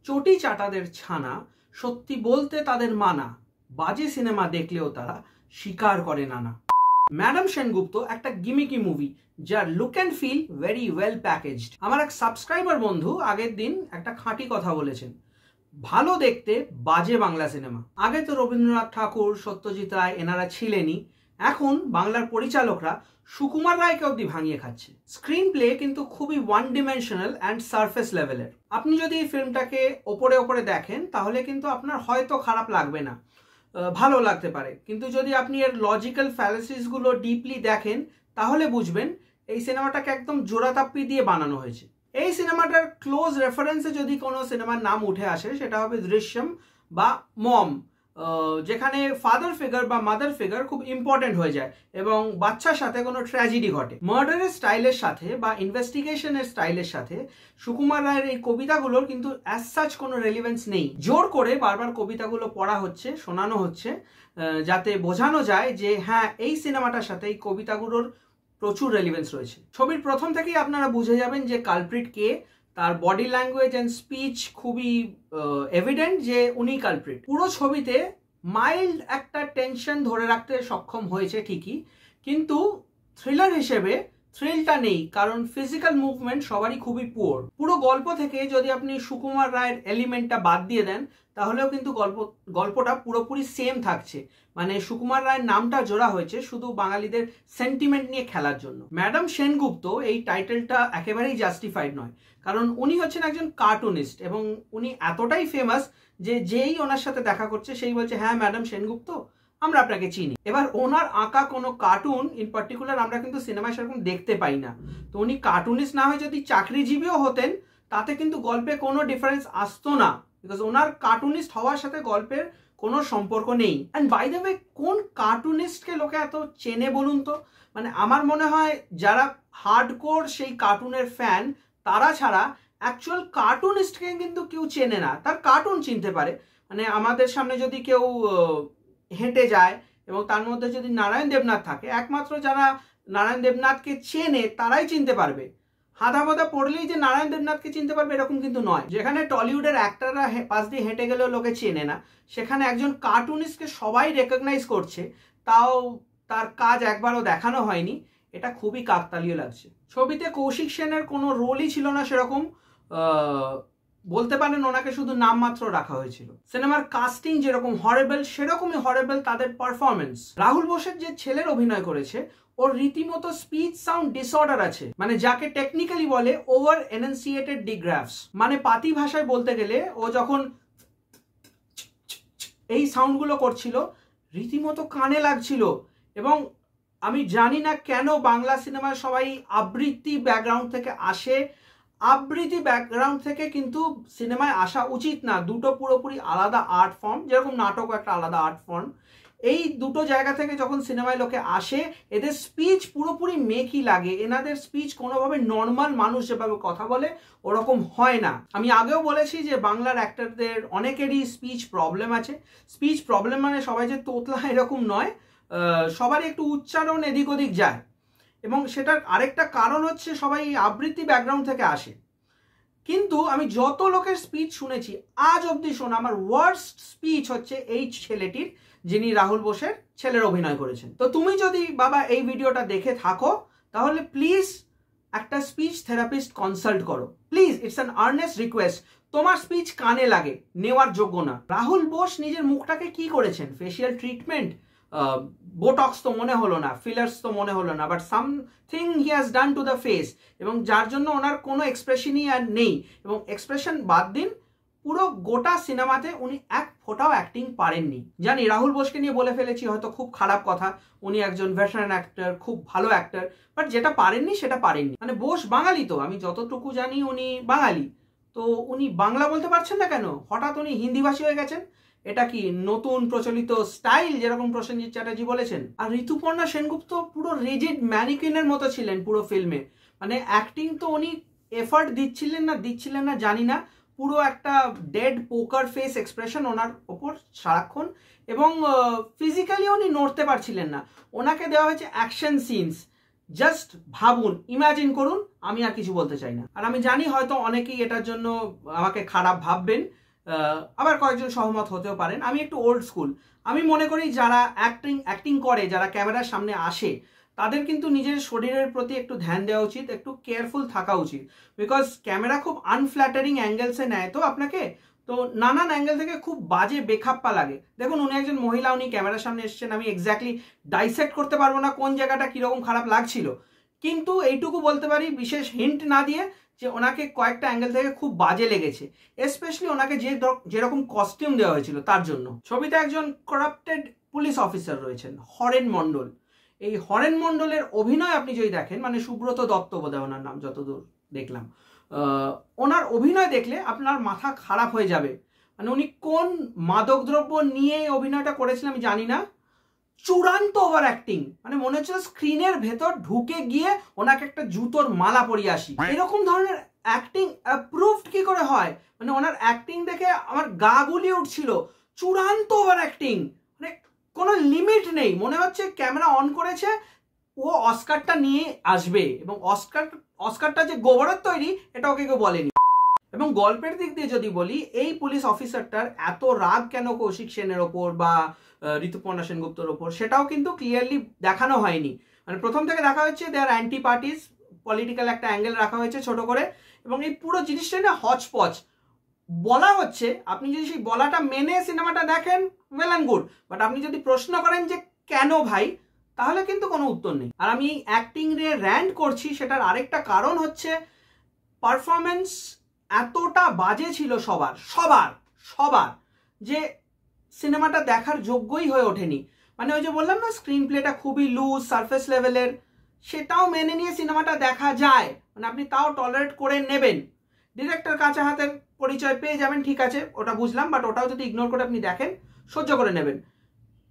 চটি চাটাদের ছানা, সত্যি বলতে তাদের মানা, বাজে সিনেমা দেখলেও তারা স্বীকার করে নানা। ম্যাডাম সেনগুপ্ত একটা গিমিকি মুভি, যার look and feel very well packaged. আমার এক সাবস্ক্রাইবার বন্ধু আগের দিন একটা খাঁটি কথা বলেছেন, ভালো দেখতে বাজে বাংলা সিনেমা। আগে তো রবীন্দ্রনাথ ঠাকুর, সত্যজিৎ রায় এনারা ছিলেনই, এখন বাংলার পরিচালকরা সুকুমার রায়কে অব্দি ভাঙিয়ে খাচ্ছে। স্ক্রিন প্লে কিন্তু খুবই ওয়ান ডিমেনশনাল অ্যান্ড সারফেস লেভেলের। আপনি যদি এই ফিল্মটাকে ওপরে ওপরে দেখেন তাহলে কিন্তু আপনার হয়তো খারাপ লাগবে না, ভালো লাগতে পারে, কিন্তু যদি আপনি এর লজিক্যাল ফ্যালাসিসগুলো ডিপলি দেখেন তাহলে বুঝবেন এই সিনেমাটাকে একদম জোড়াতাপ্পি দিয়ে বানানো হয়েছে। এই সিনেমাটার ক্লোজ রেফারেন্সে যদি কোনো সিনেমার নাম উঠে আসে সেটা হবে দৃশ্যম বা মম, যেখানে ফাদার ফিগার বা মাদার ফিগার খুব ইম্পর্টেন্ট হয়ে যায় এবং বাচ্চার সাথে কোনো ট্র্যাজেডি ঘটে। মার্ডারের স্টাইলের সাথে বা ইনভেস্টিগেশনের স্টাইলের সাথে সুকুমার রায়ের এই কবিতাগুলোর কিন্তু অ্যাজ সাচ কোনো রেলিভেন্স নেই। জোর করে বারবার কবিতাগুলো পড়া হচ্ছে, শোনানো হচ্ছে, যাতে বোঝানো যায় যে হ্যাঁ, এই সিনেমাটার সাথে এই কবিতাগুলোর প্রচুর রেলিভেন্স রয়েছে। ছবির প্রথম থেকেই আপনারা বুঝে যাবেন যে কালপ্রিট কে। তার বডি ল্যাঙ্গুয়েজ অ্যান্ড স্পিচ খুবই এভিডেন্ট যে উনি কালপ্রিট। পুরো ছবিতে মাইল্ড একটা টেনশন ধরে রাখতে সক্ষম হয়েছে ঠিকই, কিন্তু থ্রিলার হিসেবে থ্রিলটা নেই, কারণ ফিজিক্যাল মুভমেন্ট সবারই খুবই পুয়ার। পুরো গল্প থেকে যদি আপনি সুকুমার রায়ের এলিমেন্টটা বাদ দিয়ে দেন তাহলেও কিন্তু গল্পটা পুরোপুরি সেম থাকছে। মানে সুকুমার রায়ের নামটা জোড়া হয়েছে শুধু বাঙালিদের সেন্টিমেন্ট নিয়ে খেলার জন্য। ম্যাডাম সেনগুপ্ত এই টাইটেলটা একেবারেই জাস্টিফাইড নয়, কারণ উনি হচ্ছেন একজন কার্টুনিস্ট এবং উনি এতটাই ফেমাস যে যেই ওনার সাথে দেখা করছে সেই বলছে হ্যাঁ ম্যাডাম সেনগুপ্ত, আমরা আপনাকে চিনি। এবার ওনার আঁকা কোনো কার্টুন ইন পার্টিকুলার আমরা কিন্তু সিনেমায় সেরকম দেখতে পাই না, তো উনি কার্টুনিস্ট না হয়ে যদি চাকরিজীবীও হতেন তাতে কিন্তু গল্পে কোনো ডিফারেন্স আসতো না, বিকজ ওনার কার্টুনিস্ট হওয়ার সাথে গল্পের কোনো সম্পর্ক নেই। অ্যান্ড বাই দ্য ওয়ে, কোন কার্টুনিস্টকে লোকে এত চেনে বলুন তো? মানে আমার মনে হয় যারা হার্ডকোর সেই কার্টুনের ফ্যান তারা ছাড়া অ্যাকচুয়াল কার্টুনিস্টকে কিন্তু কেউ চেনে না। তার কার্টুন চিনতে পারে, মানে আমাদের সামনে যদি কেউ হেঁটে যায় এবং তার মধ্যে যদি নারায়ণ দেবনাথ থাকে, একমাত্র যারা নারায়ণ দেবনাথকে চেনে তারাই চিনতে পারবে। হাদা মাদা পড়লেই যে নারায়ণ দেবনাথকে চিনতে পারবে এরকম কিন্তু নয়। যেখানে টলিউডের অ্যাক্টররা পাশ দিয়ে হেঁটে গেলেও লোকে চেনে না, সেখানে একজন কার্টুনিস্টকে সবাই রেকগনাইজ করছে, তাও তার কাজ একবারও দেখানো হয়নি। এটা খুবই কাকতালীয় লাগছে। ছবিতে কৌশিক সেনের কোনো রোলই ছিল না সেরকম, বলতে পারেন ওনাকে শুধু নামমাত্র রাখা হয়েছিল। সিনেমার কাস্টিং যেরকম হরেবল সেরকমই হরেবল তাদের পারফরমেন্স। রাহুল বোসের যে ছেলের অভিনয় করেছে ওর রীতিমতো স্পিচ সাউন্ড ডিসঅর্ডার আছে, মানে যাকে টেকনিক্যালি বলে ওভার এনাউন্সিয়েটেড ডিগ্রাফস। মানে পাতি ভাষায় বলতে গেলে ও যখন এই সাউন্ডগুলো করছিল রীতিমতো কানে লাগছিল। এবং আমি জানি না কেন বাংলা সিনেমায় সবাই আবৃত্তি ব্যাকগ্রাউন্ড থেকে আসে। আবৃত্তি ব্যাকগ্রাউন্ড থেকে কিন্তু সিনেমায় আসা উচিত না, দুটো পুরোপুরি আলাদা আর্ট ফর্ম, যেরকম নাটকও একটা আলাদা আর্ট ফর্ম। এই দুটো জায়গা থেকে যখন সিনেমায় লোকে আসে এদের স্পিচ পুরোপুরি মেকি লাগে, এনাদের স্পিচ কোনোভাবে নর্মাল মানুষ যেভাবে কথা বলে ওরকম হয় না। আমি আগেও বলেছি যে বাংলার অ্যাক্টরদের অনেকেরই স্পিচ প্রবলেম আছে। স্পিচ প্রবলেম মানে সবাই যে তোতলা এরকম নয়, সবারই একটু উচ্চারণ এদিক ওদিক যায়, এবং সেটার আরেকটা কারণ হচ্ছে সবাই আবৃত্তি ব্যাকগ্রাউন্ড থেকে আসে। কিন্তু আমি যত লোকের স্পিচ শুনেছি আজ অবধি শোনা, আমার ওয়ার্স্ট স্পিচ হচ্ছে এই ছেলেটির, যিনি রাহুল বোসের ছেলের অভিনয় করেছেন। তো তুমি যদি বাবা এই ভিডিওটা দেখে থাকো তাহলে প্লিজ একটা স্পিচ থেরাপিস্ট কনসাল্ট করো, please, it's an Ernst request. তোমার স্পিচ কানে লাগে, নেওয়ার যোগ্য না। রাহুল বোস নিজের মুখটাকে কি করেছেন? ফেসিয়াল ট্রিটমেন্ট, বোটক্স তো মনে হলো না, ফিলার্স তো মনে হলো না, but something he has done to the face, এবং যার জন্য ওনার কোনো এক্সপ্রেশনই আর নেই। এবং এক্সপ্রেশন বাদ দিন, পুরো গোটা সিনেমাতে উনি এক ফোটাও অ্যাক্টিং পারেননি। জানি রাহুল বোসকে নিয়ে বলে ফেলেছি হয়তো খুব খারাপ কথা, উনি একজন ভেটারান অ্যাক্টর, খুব ভালো অ্যাক্টর, বাট যেটা পারেননি সেটা পারেননি। মানে বোস বাঙালি, তো আমি যতটুকু জানি উনি বাঙালি, তো উনি বাংলা বলতে পারছেন না কেন? হঠাৎ উনি হিন্দিভাষী হয়ে গেছেন, এটা কি নতুন প্রচলিত স্টাইল, যেরকম প্রসেনজিৎ চ্যাটার্জি বলেছেন? আর ঋতুপর্ণা সেনগুপ্ত পুরো রিজিড ম্যানিকুইনের মতো ছিলেন পুরো ফিল্মে। মানে অ্যাক্টিং তো উনি এফার্ট দিচ্ছিলেন না জানি না, পুরো একটা ডেড পোকার ফেস এক্সপ্রেশন ওনার ওপর সারাক্ষণ, এবং ফিজিক্যালি উনি নড়তে পারছিলেন না। ওনাকে দেওয়া হয়েছে অ্যাকশন সিনস, জাস্ট ভাবুন, ইমাজিন করুন, আমি আর কিছু বলতে চাই না। আর আমি জানি হয়তো অনেকেই এটার জন্য আমাকে খারাপ ভাববেন, আবার কয়েকজন সহমত হতেও পারেন। আমি একটু ওল্ড স্কুল। আমি মনে করি যারা অ্যাক্টিং করে, যারা ক্যামেরার সামনে আসে, তাদের কিন্তু নিজের শরীরের প্রতি একটু ধ্যান দেওয়া উচিত, একটু কেয়ারফুল থাকা উচিত। বিকজ ক্যামেরা খুব আনফ্ল্যাটারিং অ্যাঙ্গেলসে নেয় তো আপনাকে, তো নানান অ্যাঙ্গেল থেকে খুব বাজে বেখাপ্পা লাগে। দেখুন, উনি একজন মহিলা, উনি ক্যামেরার সামনে এসেছেন, আমি এক্স্যাক্টলি ডাইসেক্ট করতে পারবো না কোন জায়গাটা কীরকম খারাপ লাগছিল, কিন্তু এইটুকু বলতে পারি বিশেষ হিন্ট না দিয়ে যে ওনাকে কয়েকটা অ্যাঙ্গেল থেকে খুব বাজে লেগেছে, স্পেশালি ওনাকে যেরকম কস্টিউম দেওয়া হয়েছিল তার জন্য। ছবিতে একজন করাপ্টেড পুলিশ অফিসার রয়েছেন, হরেন মণ্ডল। এই হরেন মণ্ডলের অভিনয় আপনি যদি দেখেন, মানে সুব্রত দত্ত বোধহয় ওনার নাম, যতদূর দেখলাম, ওনার অভিনয় দেখলে আপনার মাথা খারাপ হয়ে যাবে। মানে উনি কোন মাদকদ্রব্য নিয়ে অভিনয়টা করেছিলেন আমি জানি না, চূড়ান্ত ওভার অ্যাক্টিং। মানে মনে হচ্ছিল স্ক্রিনের ভেতর ঢুকে গিয়ে ওনাকে একটা জুতোর মালা পরিয়ে আসি। এরকম ধরনের অ্যাক্টিং অ্যাপ্রুভড কি করে হয়? মানে ওনার অ্যাক্টিং দেখে আমার গা গুলিয়ে উঠছিল। চূড়ান্ত ওভার অ্যাক্টিং, মানে কোনো লিমিট নেই। মনে হচ্ছে ক্যামেরা অন করেছে, ও অস্কারটা নিয়ে আসবে, এবং অস্কারটা যে গোবরের তৈরি এটা ওকে কেউ বলেনি। এবং গল্পের দিক দিয়ে যদি বলি, এই পুলিশ অফিসারটার এত রাগ কেন কৌশিক সেনের ওপর বা ঋতুপর্ণা সেনগুপ্তর ওপর, সেটাও কিন্তু ক্লিয়ারলি দেখানো হয়নি। মানে প্রথম থেকে দেখা হচ্ছে দে আর অ্যান্টি পার্টিস, পলিটিক্যাল একটা অ্যাঙ্গেল রাখা হয়েছে ছোট করে, এবং এই পুরো জিনিসটা না হচপচ বলা হচ্ছে। আপনি যদি সেই বলাটা মেনে সিনেমাটা দেখেন, ওয়েল অ্যান্ড গুড, বাট আপনি যদি প্রশ্ন করেন যে কেন ভাই, তাহলে কিন্তু কোনো উত্তর নেই। আর আমি অ্যাক্টিং রে র্যান্ট করছি, সেটার আরেকটা কারণ হচ্ছে পারফরমেন্স এতটা বাজে ছিল সবার সবার সবার, যে সিনেমাটা দেখার যোগ্যই হয়ে ওঠেনি। মানে ওই যে বললাম না, স্ক্রিন প্লেটা খুবই লুজ, সারফেস লেভেলের, সেটাও মেনে নিয়ে সিনেমাটা দেখা যায়, মানে আপনি তাও টলারেট করে নেবেন। ডিরেক্টর কাঁচা হাতের পরিচয় পেয়ে যাবেন, ঠিক আছে, ওটা বুঝলাম, বাট ওটাও যদি ইগনোর করে আপনি দেখেন, সহ্য করে নেবেন।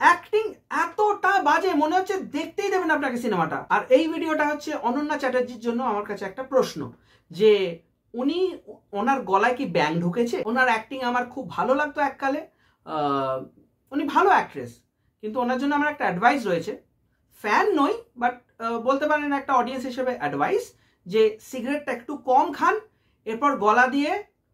অ্যাক্টিং এতটা বাজে, মনে হচ্ছে দেখতেই দেবেন আপনাকে সিনেমাটা। আর এই ভিডিওটা হচ্ছে অনন্যা চ্যাটার্জির জন্য আমার কাছে একটা প্রশ্ন, যে ওনার গলায় কি ব্যাং ঢুকেছে? ওনার অ্যাক্টিং আমার খুব ভালো লাগতো এককালে, উনি ভালো অ্যাক্ট্রেস, কিন্তু ওনার জন্য আমার একটা অ্যাডভাইস রয়েছে। ফ্যান নই, বাট বলতে পারেন একটা অডিয়েন্স হিসেবে অ্যাডভাইস, যে সিগারেটটা একটু কম খান, এরপর গলা দিয়ে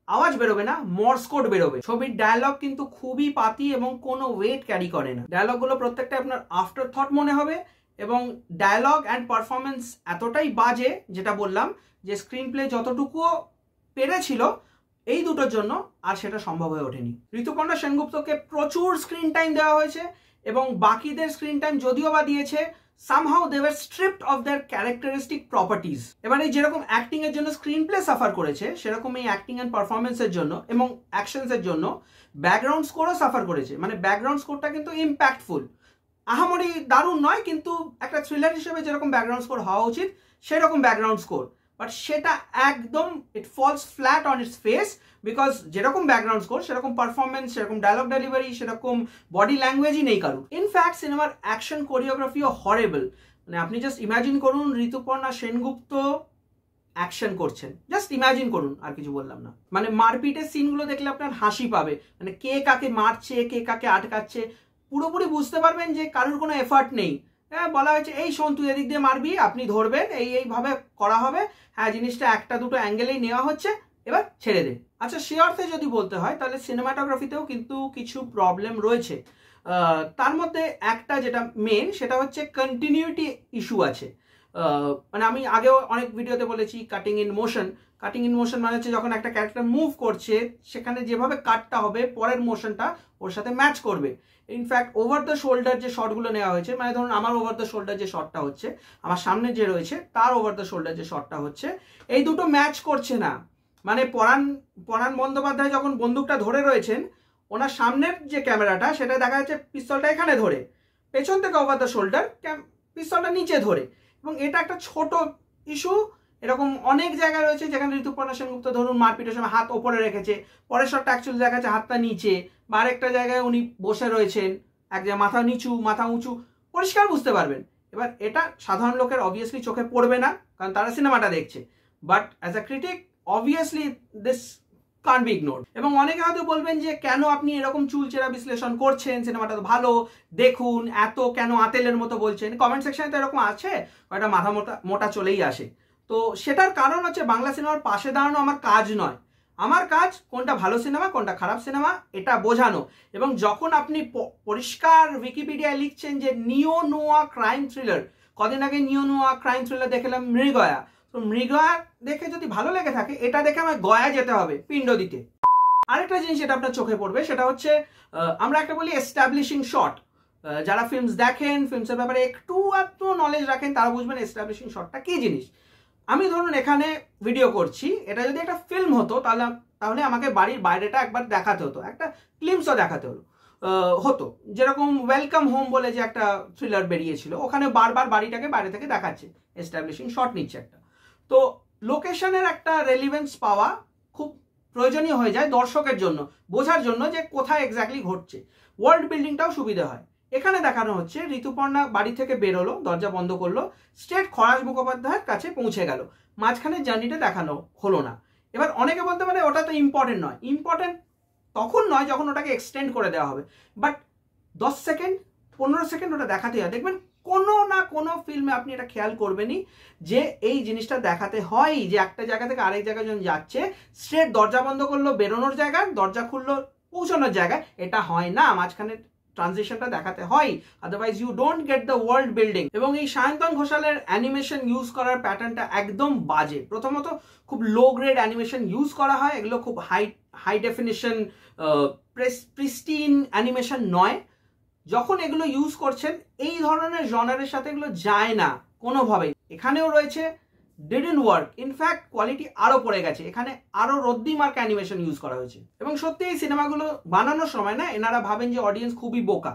আওয়াজ বেরোবে না, মর্স কোড বেরোবে। ছবির ডায়লগ কিন্তু খুবই পাতি এবং কোনো ওয়েট ক্যারি করে না। ডায়লগগুলো প্রত্যেকটা আপনার আফটার থট মনে হবে, এবং ডায়লগ অ্যান্ড পারফরমেন্স এতটাই বাজে, যেটা বললাম, যে স্ক্রিন প্লে যতটুকুও পেরেছিল এই দুটোর জন্য, আর সেটা সম্ভব হয়ে ওঠেনি। ঋতুপর্ণা সেনগুপ্তকে প্রচুর স্ক্রিন টাইম দেওয়া হয়েছে, এবং বাকিদের স্ক্রিন টাইম যদিও বা দিয়েছে, somehow they were stripped of their characteristic properties। এবার এই যেরকম অ্যাক্টিং এর জন্য স্ক্রিন প্লে সাফার করেছে, সেরকম এই অ্যাক্টিং এন্ড পারফরমেন্সের জন্য এবং অ্যাকশনসের জন্য ব্যাকগ্রাউন্ড স্কোরও সাফার করেছে। মানে ব্যাকগ্রাউন্ড স্কোরটা কিন্তু ইম্প্যাক্টফুল, আহামরি দারুণ নয়, কিন্তু একটা থ্রিলার হিসেবে যেরকম ব্যাকগ্রাউন্ড স্কোর হওয়া উচিত সেরকম ব্যাকগ্রাউন্ড স্কোর, বাট সেটা একদম it falls flat on its face, because যেরকম ব্যাকগ্রাউন্ড স্কোর সেরকম পারফরমেন্স, সেরকম ডায়লগ ডেলিভারি, সেরকম বডি ল্যাঙ্গুয়েজই নেই কারু। ইনফ্যাক্ট সিনেমার অ্যাকশন কোরিওগ্রাফিও হরেবল। মানে আপনি জাস্ট ইমাজিন করুন ঋতুপর্ণা সেনগুপ্ত অ্যাকশন করছেন, জাস্ট ইমাজিন করুন, আর কিছু বললাম না। মানে মারপিটের সিনগুলো দেখলে আপনার হাসি পাবে, মানে কে কাকে মারছে, কে কাকে আটকাচ্ছে, পুরোপুরি বুঝতে পারবেন যে কারোর কোনো এফার্ট নেই। হ্যাঁ, বলা হয়েছে এই শোন তুই এদিক দিয়ে মারবি, আপনি ধরবেন, এইভাবে করা হবে, হ্যাঁ জিনিসটা একটা দুটো অ্যাঙ্গেলেই নেওয়া হচ্ছে, এবার ছেড়ে দে। আচ্ছা, সে অর্থে যদি বলতে হয় তাহলে সিনেমাটোগ্রাফিতেও কিন্তু কিছু প্রবলেম রয়েছে। তার মধ্যে একটা যেটা মেন, সেটা হচ্ছে কন্টিনিউটি ইস্যু আছে। মানে আমি আগেও অনেক ভিডিওতে বলেছি cutting in motion. Cutting in motion মানে হচ্ছে যখন একটা ক্যারেক্টার মুভ করছে, সেখানে যেভাবে কাটটা হবে পরের মোশনটা ওর সাথে ম্যাচ করবে। ইনফ্যাক্ট ওভার দ্য শোল্ডার যে শটগুলো নেওয়া হয়েছে, মানে ধরুন আমার ওভার দ্য শোল্ডার যে শটটা হচ্ছে, আমার সামনে যে রয়েছে তার ওভার দ্য শোল্ডার যে শটটা হচ্ছে, এই দুটো ম্যাচ করছে না। মানে পরাণ বন্দ্যোপাধ্যায় যখন বন্দুকটা ধরে রয়েছেন, ওনার সামনের যে ক্যামেরাটা সেটা দেখা যাচ্ছে পিস্তলটা এখানে ধরে, পেছন থেকে ওভার দ্য শোল্ডার পিস্তলটা নিচে ধরে, এবং এটা একটা ছোট ইস্যু। এরকম অনেক জায়গায় রয়েছে যেখানে ঋতুপর্ণা সেনগুপ্ত ধরুন মারপিটের সময় হাত ওপরে রেখেছে, পরের শটটা অ্যাকচুয়ালি দেখা যাচ্ছে হাতটা নিচে, বা আরেকটা জায়গায় উনি বসে রয়েছেন, এক জায়গায় মাথা নিচু মাথা উঁচু, পরিষ্কার বুঝতে পারবেন। এবার এটা সাধারণ লোকের অবভিয়াসলি চোখে পড়বে না, কারণ তারা সিনেমাটা দেখছে, but as a critic obviously this can be ignore. এবং অনেকে হয়তো বলবেন যে কেন আপনি এরকম চুলচেরা বিশ্লেষণ করছেন, সিনেমাটা তো ভালো, দেখুন, এত কেন আতেলের মতো বলছেন। কমেন্ট সেকশনে তো এরকম আছে, একটা মাথা মোটা চলেই আসে। তো সেটার কারণ হচ্ছে বাংলা সিনেমার পাশে দাঁড়ানো আমার কাজ নয়। আমার কাজ কোনটা ভালো সিনেমা কোনটা খারাপ সিনেমা এটা বোঝানো। এবং যখন আপনি পরিষ্কার উইকিপিডিয়ায় লিখছেন যে নিও নোয়া ক্রাইম থ্রিলার, কদিন আগে নিও নোয়া ক্রাইম থ্রিলার দেখলাম মৃগয়া, তো মৃগয়া দেখে যদি ভালো লেগে থাকে, এটা দেখে আমার গয়া যেতে হবে পিণ্ড দিতে। আরেকটা জিনিস যেটা আপনার চোখে পড়বে সেটা হচ্ছে আমরা একটা বলি এস্টাবলিশিং শট। যারা ফিল্মস দেখেন, ফিল্মসের ব্যাপারে একটু নলেজ রাখেন, তারা বুঝবেন এস্টাবলিশিং শটটা কি জিনিস। আমি ধরুন এখানে ভিডিও করছি, এটা যদি একটা ফিল্ম হতো তাহলে আমাকে বাড়ির বাইরেটা একবার দেখাতে হতো, একটা ক্লিপসও দেখাতে হতো। যেরকম ওয়েলকাম হোম বলে যে একটা থ্রিলার বেরিয়েছিল, ওখানে বারবার বাড়িটাকে বাইরে থেকে দেখাচ্ছে, এস্টাবলিশিং শট নিচ্ছে একটা। তো লোকেশনের একটা রেলিভেন্স পাওয়া খুব প্রয়োজনীয় হয়ে যায় দর্শকের জন্য, বোঝার জন্য যে কোথায় এক্স্যাক্টলি ঘটছে। ওয়ার্ল্ড বিল্ডিংটাও সুবিধা হয়। এখানে দেখানো হচ্ছে ঋতুপর্ণা বাড়ি থেকে বেরোলো, দরজা বন্ধ করলো, স্ট্রেট খরাজ মুখোপাধ্যায়ের কাছে পৌঁছে গেল, মাঝখানে জার্নিটা দেখানো হলো না। এবার অনেকে বলতে পারে ওটা তো ইম্পর্টেন্ট নয়। ইম্পর্টেন্ট তখন নয় যখন ওটাকে এক্সটেন্ড করে দেওয়া হবে, বাট 10 সেকেন্ড 15 সেকেন্ড ওটা দেখাতে হয়। দেখবেন কোনো না কোনো ফিল্মে আপনি এটা খেয়াল করবেনই যে এই জিনিসটা দেখাতে হয় যে একটা জায়গা থেকে আরেক জায়গায় যখন যাচ্ছে, স্ট্রেট দরজা বন্ধ করলো বেরোনোর জায়গায়, দরজা খুললো পৌঁছানোর জায়গায়, এটা হয় না, মাঝখানে ট্রানজিশনটা দেখাতে হয়, otherwise you don't get the world building. এবং এই সায়ন্তন ঘোষালের অ্যানিমেশন ইউজ করার প্যাটার্নটা একদম বাজে। প্রথমত খুব লো গ্রেড অ্যানিমেশন ইউজ করা হয়, এগুলো খুব হাই ডেফিনিশন প্রিস্টিন অ্যানিমেশন নয়। যখন এগুলো ইউজ করছেন এই ধরনের জনারের সাথে এগুলো যায় না কোনোভাবেই। এখানেও রয়েছে ডিডন্ট ওয়ার্ক, ইনফ্যাক্ট কোয়ালিটি আরো পড়ে গেছে, এখানে আরো রদ্দি মার্ক অ্যানিমেশন ইউজ করা হয়েছে। এবং সত্যি এই সিনেমাগুলো বানানোর সময় না এনারা ভাবেন যে অডিয়েন্স খুবই বোকা,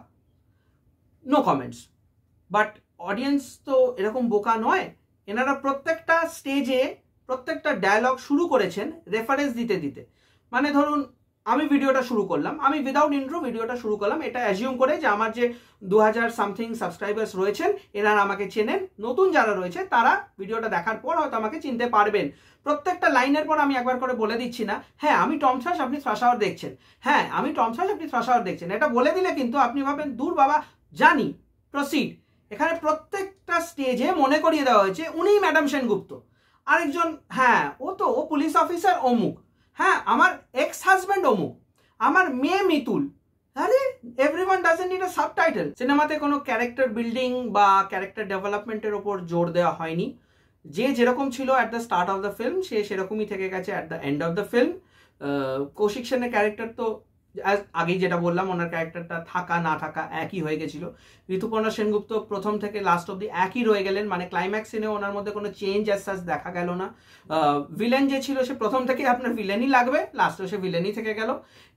নো কমেন্টস, বাট অডিয়েন্স তো এরকম বোকা নয়। এনারা প্রত্যেকটা স্টেজে প্রত্যেকটা ডায়লগ শুরু করেছেন রেফারেন্স দিতে দিতে। মানে ধরুন আমি ভিডিওটা শুরু করলাম, আমি উইদাউট ইন্ট্রো ভিডিওটা শুরু করলাম, এটা অ্যাজিউম করে যে আমার যে 2000 সামথিং সাবস্ক্রাইবার্স রয়েছেন এনারা আমাকে চেনেন, নতুন যারা রয়েছে তারা ভিডিওটা দেখার পর হয়তো আমাকে চিনতে পারবেন। প্রত্যেকটা লাইনের পর আমি একবার করে বলে দিচ্ছি না, হ্যাঁ আমি টম থ্রাশ আপনি থ্রাশ আওয়ার দেখছেন, হ্যাঁ আমি টম থ্রাশ আপনি থ্রাশ আওয়ার দেখছেন। এটা বলে দিলে কিন্তু আপনি ভাবেন দূর বাবা জানি, প্রসিড। এখানে প্রত্যেকটা স্টেজে মনে করিয়ে দেওয়া হয়েছে উনি ম্যাডাম সেনগুপ্ত, আরেকজন হ্যাঁ ও পুলিশ অফিসার অমুক, হ্যাঁ আমার এক্স হাজব্যান্ড অমুক, আমার মেয়ে মিতুল। আরে everyone doesn't need a subtitle. সিনেমাতে কোনো ক্যারেক্টার বিল্ডিং বা ক্যারেক্টার ডেভেলপমেন্টের ওপর জোর দেওয়া হয়নি। যে যেরকম ছিল at the start of the film সে সেরকমই থেকে গেছে at the end of the film. Kaushik সেনের ক্যারেক্টার তো আগেই যেটা বললাম, ওনার ক্যারেক্টারটা থাকা না থাকা একই হয়ে গেছিল। ঋতুপর্ণা সেনগুপ্ত প্রথম থেকে লাস্ট অব্দি একই রয়ে গেলেন, মানে ক্লাইম্যাক্স সিনে ওনার মধ্যে কোনো চেঞ্জ অ্যাজ সাচ দেখা গেল না। ভিলেন যে ছিল সে প্রথম থেকে আপনার ভিলেনই লাগবে, লাস্টে সে ভিলেনই থেকে গেল।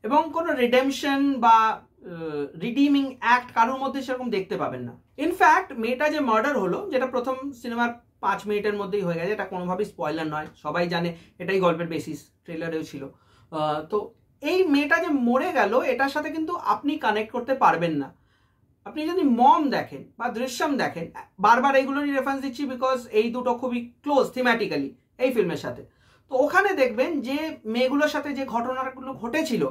এবং কোনো রিডেমশন বা রিডিমিং অ্যাক্ট কারোর মধ্যে সেরকম দেখতে পাবেন না। ইনফ্যাক্ট মেয়েটা যে মার্ডার হলো, যেটা প্রথম সিনেমার 5 মিনিটের মধ্যেই হয়ে গেছে, এটা কোনোভাবেই স্পয়লার নয়, সবাই জানে এটাই গল্পের বেসিস, ট্রেলারেও ছিল। তো এই মেয়েটা যে মরে গেল এটার সাথে কিন্তু আপনি কানেক্ট করতে পারবেন না। আপনি যদি মম দেখেন বা দৃশ্যম দেখেন, বারবার এইগুলোরই রেফারেন্স দিচ্ছি বিকজ এই দুটো খুবই ক্লোজ থিম্যাটিক্যালি এই ফিল্মের সাথে। তো ওখানে দেখবেন যে মেয়েগুলোর সাথে যে ঘটনাগুলো ঘটেছিল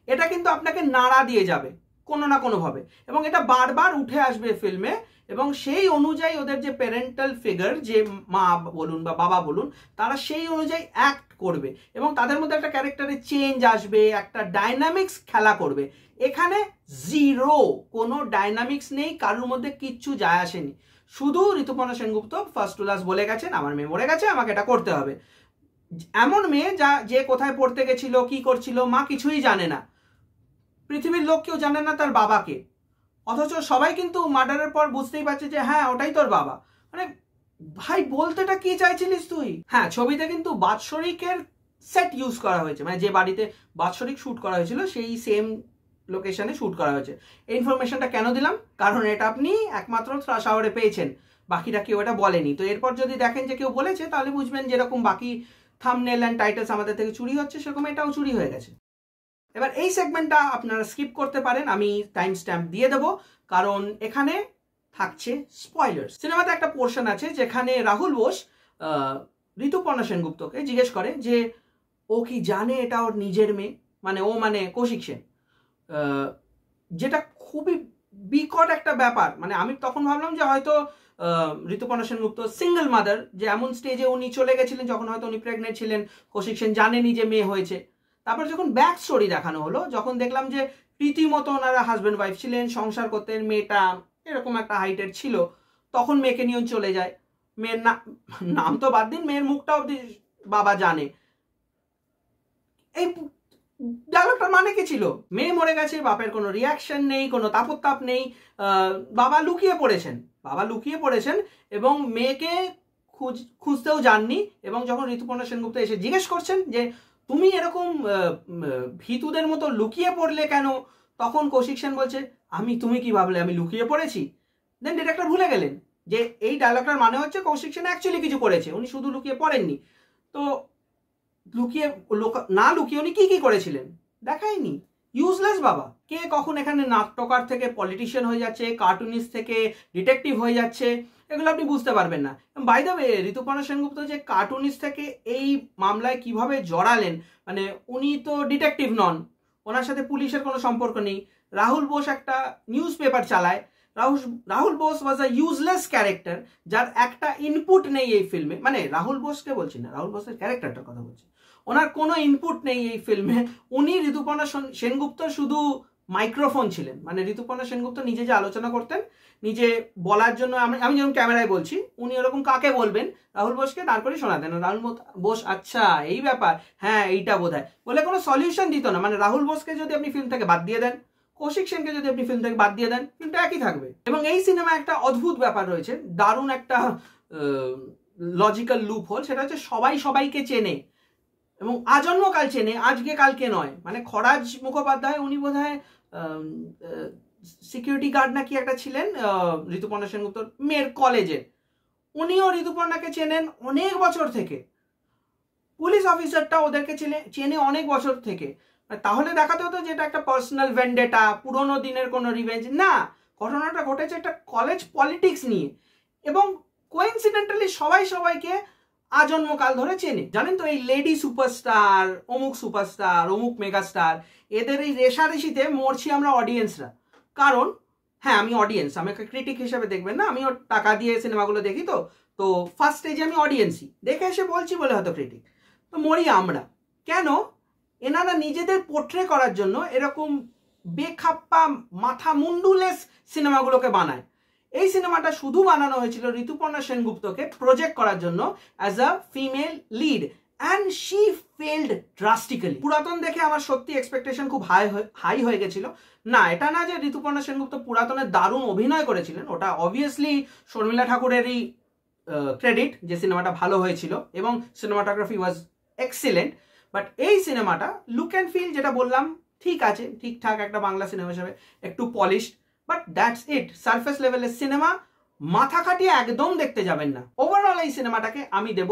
এটা কিন্তু আপনাকে নাড়া দিয়ে যাবে কোনো না কোনোভাবে, এবং এটা বারবার উঠে আসবে ফিল্মে। এবং সেই অনুযায়ী ওদের যে প্যারেন্টাল ফিগার, যে মা বলুন বা বাবা বলুন, তারা সেই অনুযায়ী অ্যাক্ট করবে এবং তাদের মধ্যে একটা ক্যারেক্টারে চেঞ্জ আসবে, একটা ডাইনামিক্স খেলা করবে। এখানে জিরো, কোনো ডাইনামিক্স নেই, কারোর মধ্যে কিচ্ছু যায় আসেনি। শুধু Rituparna Sengupta first to last বলে গেছেন আমার মেয়ে মরে গেছে, আমাকে এটা করতে হবে। এমন মেয়ে যে কোথায় পড়তে গেছিল, কি করছিল, মা কিছুই জানে না, পৃথিবীর লোক কেউ জানে না তার বাবাকে, অথচ সবাই কিন্তু মার্ডারের পর বুঝতেই পারছে যে হ্যাঁ ওটাই তোর বাবা। মানে ভাই বলতেটা কি চাইছিলিস তুই? হ্যাঁ, ছবিতে কিন্তু বাৎসরিকের সেট ইউজ করা হয়েছে, মানে যে বাড়িতে বাৎসরিক শুট করা হয়েছিল সেই সেম লোকেশনে শুট করা হয়েছে। এই ইনফরমেশনটা কেন দিলাম? কারণ এটা আপনি একমাত্র থ্রাশ আওয়ারে পেয়েছেন, বাকিটা কেউ এটা বলেনি। তো এরপর যদি দেখেন যে কেউ বলেছে, তাহলে বুঝবেন যেরকম বাকি থাম্বনেল অ্যান্ড টাইটেলস আমাদের থেকে চুরি হচ্ছে, সেরকম এটাও চুরি হয়ে গেছে। এবার এই সেগমেন্টটা আপনারা স্কিপ করতে পারেন, আমি টাইম স্ট্যাম্প দিয়ে দেবো, কারণ এখানে থাকছে স্পয়লার্স। সিনেমাতে একটা পোর্শন আছে যেখানে রাহুল বোস ঋতুপর্ণা সেনগুপ্তকে জিজ্ঞেস করে যে ও কি জানে এটা ওর নিজের মেয়ে, মানে ও মানে কৌশিক সেন, যেটা খুবই বিকট একটা ব্যাপার। মানে আমি তখন ভাবলাম যে হয়তো ঋতুপর্ণা সেনগুপ্ত সিঙ্গেল মাদার, যে এমন স্টেজে উনি চলে গেছিলেন যখন হয়তো উনি প্রেগনেন্ট ছিলেন, কৌশিক সেন জানেনি যে মেয়ে হয়েছে। তারপর যখন ব্যাক স্টোরি দেখানো হলো, যখন দেখলাম যে রীতিমতো ওনারা হাজব্যান্ড ওয়াইফ ছিলেন, সংসার করতেন, মেয়েটা এরকম একটা হাইটের ছিল, তখন মেয়েকে নিয়ে চলে যায়। মেয়ের নাম তো বাদ দিন, মেয়ের মুখটা অব্দি বাবা জানে। এই ডায়লগটার মানে কি ছিল? মেয়ে মরে গেছে, বাপের কোনো রিয়াকশন নেই, কোনো তাপত্তাপ নেই, বাবা লুকিয়ে পড়েছেন এবং মেয়েকে খুঁজতেও যাননি। এবং যখন ঋতুপর্ণা সেনগুপ্ত এসে জিজ্ঞেস করছেন যে তুমি এরকম ভীতুদের মতো লুকিয়ে পড়লে কেন, তখন কৌশিক সেন বলছে তুমি কি ভাবলে আমি লুকিয়ে পড়েছি? দেন ডিরেক্টর ভুলে গেলেন যে এই ডায়লগটার মানে হচ্ছে কৌশিক সেন অ্যাকচুয়ালি কিছু করেছে, উনি শুধু লুকিয়ে পড়েননি। তো না লুকিয়ে উনি কি করেছিলেন দেখায়নি। ইউজলেস বাবা। কে কখন এখানে নাট্যকার থেকে পলিটিশিয়ান হয়ে যাচ্ছে, কার্টুনিস্ট থেকে ডিটেকটিভ হয়ে যাচ্ছে, এগুলো আপনি বুঝতে পারবেন না। By the way, Rituparna Sengupta যে কার্টুনিস্ট থেকে এই মামলায় কিভাবে জড়ালেন, মানে উনি তো ডিটেকটিভ নন, ওনার সাথে পুলিশের কোনো সম্পর্ক নেই। রাহুল বোস একটা নিউজ পেপার চালায়। রাহুল বোস ওয়াজ আ ইউজলেস ক্যারেক্টার, যার একটা ইনপুট নেই এই ফিল্মে। মানে রাহুল বোসকে বলছি না, রাহুল বোসের ক্যারেক্টারটার কথা বলছি। ওনার কোনো ইনপুট নেই এই ফিল্মে। উনি ঋতুপর্ণা সেনগুপ্ত শুধু মাইক্রোফোন ছিলেন। মানে ঋতুপর্ণা সেনগুপ্ত নিজে যে আলোচনা করতেন, নিজে বলার জন্য, আমি যেমন ক্যামেরায় বলছি, উনি ওরকম কাকে বলবেন, রাহুল বোসকে দাঁড় করে শোনাতেন। রাহুল বোস আচ্ছা এই ব্যাপার, হ্যাঁ এইটা বোধহয়, বলে কোনো সলিউশন দিত না। মানে রাহুল বোসকে যদি আপনি ফিল্ম থেকে বাদ দিয়ে দেন, কৌশিক সেনকে যদি আপনি ফিল্ম থেকে বাদ দিয়ে দেন, ফিল্মটা একই থাকবে। এবং এই সিনেমা একটা অদ্ভুত ব্যাপার রয়েছে, দারুণ একটা লজিক্যাল লুপ হোল, সেটা হচ্ছে সবাই সবাইকে চেনে এবং আজন্মকাল চেনে, আজকে কালকে নয়। মানে খরাজ মুখোপাধ্যায়, উনি বোধহয় সিকিউরিটি গার্ড নাকি একটা ছিলেন ঋতুপর্ণা সেনগুপ্তর মেয়ের কলেজে, উনিও ঋতুপর্ণাকে চেনেন অনেক বছর থেকে। পুলিশ অফিসারটা ওদেরকে চেনে অনেক বছর থেকে। তাহলে দেখাতে হতো যে এটা একটা পার্সোনাল ভেন্ডেটা, পুরোনো দিনের কোনো রিভেঞ্জ না, ঘটনাটা ঘটেছে একটা কলেজ পলিটিক্স নিয়ে। এবং কোইন্সিডেন্টালি সবাই সবাইকে আজন্মকাল ধরে চেনে। জানেন তো, এই লেডি সুপারস্টার, অমুক সুপারস্টার, অমুক মেগাস্টার, এদের এই রেশারেশিতে মরছি আমরা অডিয়েন্সরা। কারণ হ্যাঁ, আমি অডিয়েন্স, আমাকে ক্রিটিক হিসেবে দেখবেন না, আমিও টাকা দিয়ে সিনেমাগুলো দেখি। তো ফার্স্ট স্টেজে আমি অডিয়েন্সই, দেখে এসে বলছি বলে হয়তো ক্রিটিক। তো মরি আমরা কেন? এনারা নিজেদের পোট্রে করার জন্য এরকম বেখাপ্পা মাথা মুন্ডুলেস সিনেমাগুলোকে বানায়। এই সিনেমাটা শুধু বানানো হয়েছিল ঋতুপর্ণা সেনগুপ্তকে প্রজেক্ট করার জন্য as a female lead, and she failed drastically. পুরাতন দেখে আমার সত্যি এক্সপেকটেশন খুব হাই হয়ে গেছিল। না, এটা না যে ঋতুপর্ণা সেনগুপ্ত পুরাতনে দারুণ অভিনয় করেছিলেন, ওটা অবভিয়াসলি শর্মিলা ঠাকুরেরই ক্রেডিট যে সিনেমাটা ভালো হয়েছিল এবং সিনেমাটোগ্রাফি ওয়াজ এক্সিলেন্ট। বাট এই সিনেমাটা লুক অ্যান্ড ফিল, যেটা বললাম, ঠিক আছে, ঠিকঠাক একটা বাংলা সিনেমা হিসেবে, একটু polished, but that's it. Surface লেভেলের সিনেমা, মাথা খাটিয়ে একদম দেখতে যাবেন না। ওভারঅল এই সিনেমাটাকে আমি দেব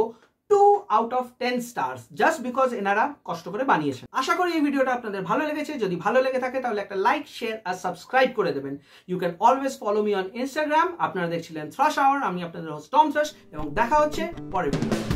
2 out of 10 stars, just because এনারা কষ্ট করে বানিয়েছেন। আশা করি এই ভিডিওটা আপনাদের ভালো লেগেছে। যদি ভালো লেগে থাকে তাহলে একটা লাইক, শেয়ার আর সাবস্ক্রাইব করে দেবেন। You can always follow me on Instagram. আপনারা দেখছিলেন থ্রাশ আওয়ার, আমি আপনাদের হোস্ট টম থ্রাশ, এবং দেখা হচ্ছে পরের ভিডিও।